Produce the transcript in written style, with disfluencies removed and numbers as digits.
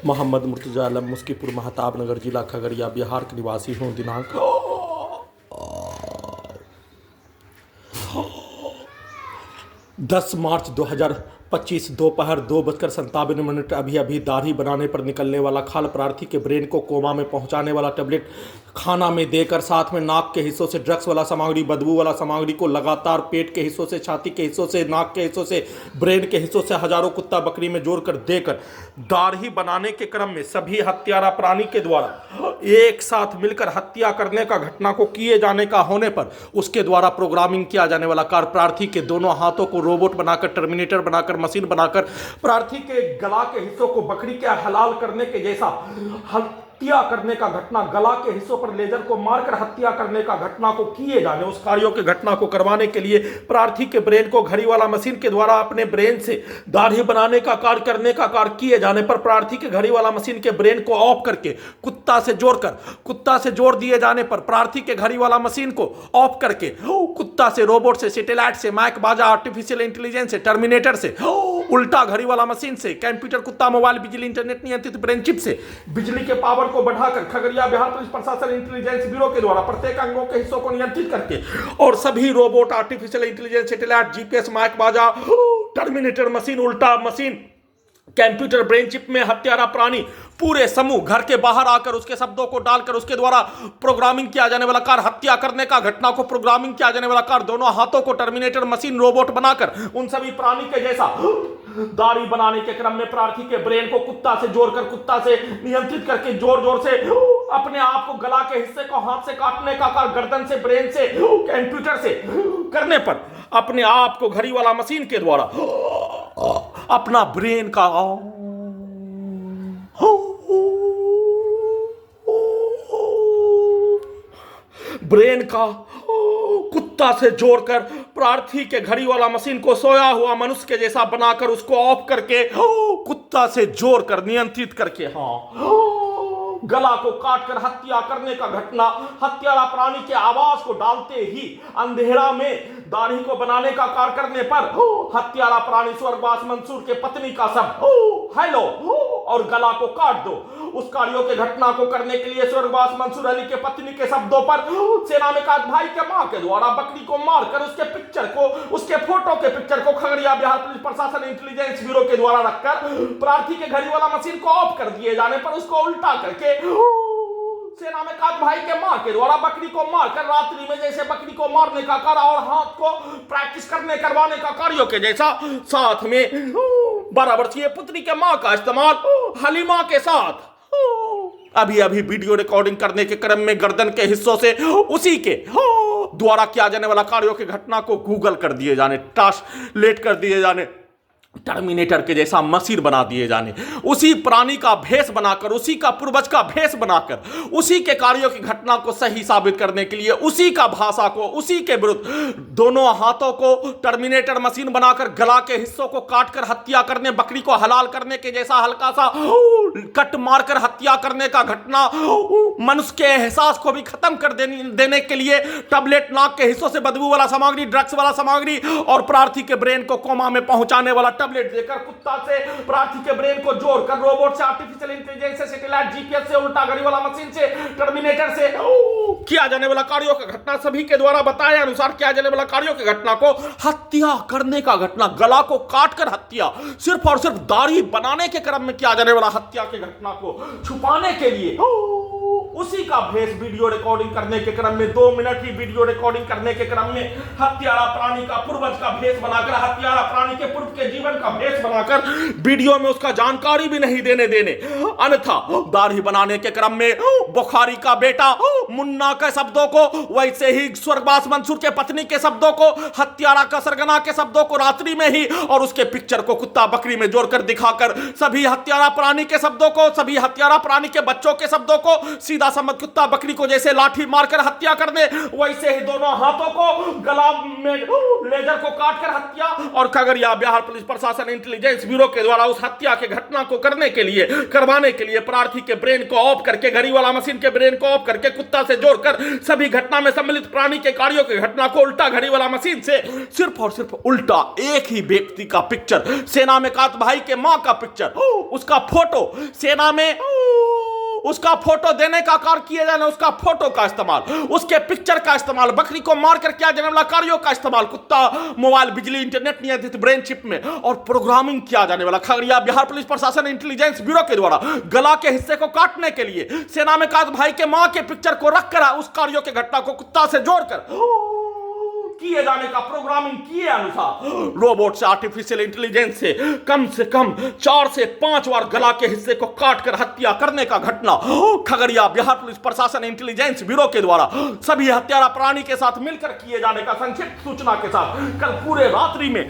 मोहम्मद मुर्तजा आलम मुस्कीपुर महताब नगर जिला खगड़िया बिहार के निवासी हूँ। दिनांक 10 मार्च 2025 दोपहर 2:57 अभी दाढ़ी बनाने पर निकलने वाला खाल प्रार्थी के ब्रेन को कोमा में पहुंचाने वाला टेबलेट खाना में देकर साथ में नाक के हिस्सों से ड्रग्स वाला सामग्री, बदबू वाला सामग्री को लगातार पेट के हिस्सों से, छाती के हिस्सों से, नाक के हिस्सों से, ब्रेन के हिस्सों से हजारों कुत्ता बकरी में जोड़कर देकर दाढ़ी बनाने के क्रम में सभी हत्यारा प्राणी के द्वारा एक साथ मिलकर हत्या करने का घटना को किए जाने का होने पर उसके द्वारा प्रोग्रामिंग किया जाने वाला कार प्रार्थी के दोनों हाथों को रोबोट बनाकर, टर्मिनेटर बनाकर, मशीन बनाकर प्रार्थी के गला के हिस्सों को बकरी के हलाल करने के जैसा हत्या करने का घटना, गला के हिस्सों पर लेजर को मारकर हत्या करने का घटना को किए जाने, उस कार्यों के घटना को करवाने के लिए प्रार्थी के ब्रेन को घड़ी वाला मशीन के द्वारा अपने ब्रेन से दाढ़ी बनाने का कार्य करने का कार्य किए जाने पर प्रार्थी के घड़ी वाला मशीन के ब्रेन को ऑफ करके कुत्ता से जोड़ दिए जाने पर प्रार्थी के घड़ी वाला मशीन को ऑफ करके कुत्ता से, रोबोट से, सैटेलाइट से, माइक बाजा, आर्टिफिशियल इंटेलिजेंस से, टर्मिनेटर से, उल्टा घड़ी वाला मशीन से, कंप्यूटर, कुत्ता, मोबाइल, बिजली, इंटरनेट नियंत्रित ब्रेन चिप से बिजली के पावर को बढ़ाकर खगड़िया बिहार पुलिस प्रशासन इंटेलिजेंस ब्यूरो के द्वारा प्रत्येक अंगों के हिस्सों को नियंत्रित करके और सभी robot, artificial intelligence, satellite, GPS, mic बाजा, टर्मिनेटर मशीन, उल्टा मशीन, कंप्यूटर, ब्रेन चिप में हत्यारा प्राणी पूरे समूह घर के बाहर आकर उसके शब्दों को डालकर उसके द्वारा प्रोग्रामिंग किया जाने वाला कार, हत्या करने का घटना को प्रोग्रामिंग किया जाने वाला कार, दोनों हाथों को टर्मिनेटर मशीन, रोबोट बनाकर उन सभी प्राणी के जैसा दाढ़ी बनाने के क्रम में प्रार्थी के ब्रेन को कुत्ता से जोड़कर, कुत्ता से नियंत्रित करके जोर जोर से अपने आप को गला के हिस्से को हाथ से काटने का कार्य गर्दन से, ब्रेन से, कंप्यूटर से करने पर अपने आप को घड़ी वाला मशीन के द्वारा अपना ब्रेन का कुत्ता से जोड़कर प्रार्थी के घड़ी वाला मशीन को सोया हुआ मनुष्य के जैसा बनाकर उसको ऑफ करके कुत्ता से जोड़कर नियंत्रित करके गला को काटकर हत्या करने का घटना, हत्यारा प्राणी के आवाज को डालते ही अंधेरा में दाढ़ी को बनाने का कार्य करने पर हत्यारा प्राणी स्वर्गवास मंसूर के पत्नी का शब्द हेलो और गला को काट दो। उस कार्यों के घटना को करने के लिए स्वर्गवास मंसूर अली के पत्नी के शब्दों पर सेना में काज भाई के मां के द्वारा बकरी को मारकर उसके पिक्चर को, उसके फोटो के पिक्चर को खगड़िया बिहार पुलिस प्रशासन इंटेलिजेंस ब्यूरो के द्वारा रखकर प्रार्थी के घड़ी वाला मशीन को ऑफ कर दिए जाने पर उसको उल्टा करके सेना में काज भाई के मां के द्वारा बकरी को मारकर रात्रि में जैसे बकरी को मारने का कार्य और हाथ को प्रैक्टिस करवाने का कार्यों के जैसा साथ में 12 वर्षीय पुत्री के मां का इस्तेमाल हलीमा के साथ अभी वीडियो रिकॉर्डिंग करने के क्रम में गर्दन के हिस्सों से उसी के द्वारा किया जाने वाला कार्यों की घटना को गूगल कर दिए जाने, ट्रांसलेट कर दिए जाने, टर्मिनेटर के जैसा मशीन बना दिए जाने, उसी प्राणी का भेष बनाकर, उसी का पूर्वज का भेष बनाकर, उसी के कार्यों की घटना को सही साबित करने के लिए उसी का भाषा को, उसी के विरुद्ध दोनों हाथों को टर्मिनेटर मशीन बनाकर गला के हिस्सों को काटकर हत्या करने, बकरी को हलाल करने के जैसा हल्का सा कट मारकर हत्या करने का घटना, मनुष्य के एहसास को भी खत्म कर देने के लिए टैबलेट, नाक के हिस्सों से बदबू वाला सामग्री, ड्रग्स वाला सामग्री और प्रार्थी के ब्रेन को कोमा में पहुंचाने वाला टैबलेट देकर कुत्ता से प्रार्थी के ब्रेन को जोड़कर रोबोट से, आर्टिफिशियल इंटेलिजेंस से, सैटेलाइट, जीपीएस से, उल्टा घड़ी वाला मशीन से, टर्मिनेटर से किया जाने वाला कार्यों का घटना, सभी के द्वारा बताए अनुसार किया जाने वाला कार्यों की घटना को हत्या करने का घटना, गला को काटकर हत्या, सिर्फ और सिर्फ दाढ़ी बनाने के क्रम में किया जाने वाला हत्या की घटना को छुपाने के लिए उसी का भेष वीडियो रिकॉर्डिंग करने के क्रम में 2 मिनट की वीडियो रिकॉर्डिंग करने के क्रम में हत्यारा प्राणी का पूर्वज का भेष बनाकर, हत्यारा प्राणी के पूर्व के जीवन का भेष बनाकर वीडियो में उसका जानकारी भी नहीं देने अन्यथा दाढ़ी बनाने के क्रम में बुखारी का बेटा मुन्ना के शब्दों को, वैसे ही स्वर्गवास मंसूर के पत्नी के शब्दों को, हत्यारा का सरगना के शब्दों को रात्रि में ही और उसके पिक्चर को कुत्ता बकरी में जोड़कर दिखाकर सभी हत्यारा प्राणी के शब्दों को, सभी हत्यारा प्राणी के बच्चों के शब्दों को सीधा परिंदा सम्मत कुत्ता बकरी को जैसे लाठी मारकर हत्या करने, वैसे ही दोनों हाथों को गला में लेजर को काटकर हत्या। और खगड़िया बिहार पुलिस प्रशासन इंटेलिजेंस ब्यूरो के द्वारा उस हत्या के घटना को करवाने के लिए प्रार्थी के ब्रेन को ऑफ करके, घड़ी वाला मशीन के ब्रेन को ऑफ करके, कुत्ता से जोड़कर सभी घटना में सम्मिलित प्राणी के कार्यों की घटना को उल्टा घड़ी वाला मशीन से सिर्फ और सिर्फ उल्टा एक ही व्यक्ति का पिक्चर, सेना में कात भाई के मां का पिक्चर, उसका फोटो, सेना में उसका फोटो देने का कार्य किए जाना, उसका फोटो का इस्तेमाल, उसके पिक्चर का इस्तेमाल, बकरी को मारकर किया जाने वाला कार्यों का इस्तेमाल, कुत्ता मोबाइल बिजली इंटरनेट नियंत्रित ब्रेन चिप में और प्रोग्रामिंग किया जाने वाला खगड़िया बिहार पुलिस प्रशासन इंटेलिजेंस ब्यूरो के द्वारा गला के हिस्से को काटने के लिए सेना में कात भाई के मां के पिक्चर को रखकर उस कार्यों के घटना को कुत्ता से जोड़कर किए जाने का प्रोग्रामिंग किए अनुसार रोबोट से, आर्टिफिशियल इंटेलिजेंस से कम 4 से 5 बार गला के हिस्से को काटकर हत्या करने का घटना खगड़िया बिहार पुलिस प्रशासन इंटेलिजेंस ब्यूरो के द्वारा सभी हत्यारा प्राणी के साथ मिलकर किए जाने का संक्षिप्त सूचना के साथ कल पूरे रात्रि में